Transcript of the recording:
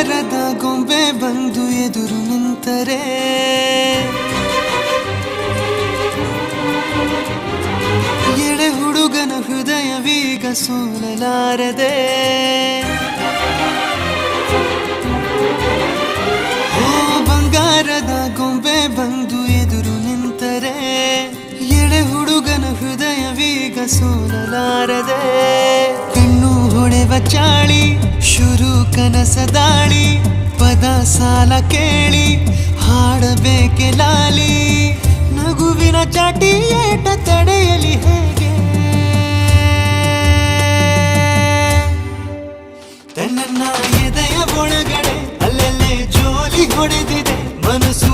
ಬಂಗಾರದ ಗೊಂಬೆ ಬಂದು ಎದುರು ನಿಂತರೆ ಎಳೆ ಹುಡುಗನ ಹೃದಯವೀಗ ಸೋಲಲಾರದೆ ಓ ಬಂಗಾರದ ಗೊಂಬೆ ಬಂದು ಎದುರು ನಿಂತರೆ ಎಳೆ ಹುಡುಗನ ಹೃದಯವೀಗ ಸೋಲಲಾರದೆ ಕಣ್ಣು ಹೊಳೆವ ಚಾಳಿ ಶುರು ಕನಸ ದಾಳಿ ಪದ ಸಾಲ ಕೇಳಿ ಹಾಡಬೇಕೆ ಲಾಲಿ ನಗುವಿನ ಚಾಟಿ ಏಟ ತಡೆಯಲಿ ಹೇಗೆ ತನ್ನ ಎದೆಯ ಒಳಗಡೆ ಅಲ್ಲಲ್ಲೇ ಜೋಲಿ ಹೊಡೆದಿದೆ ಮನಸ್ಸು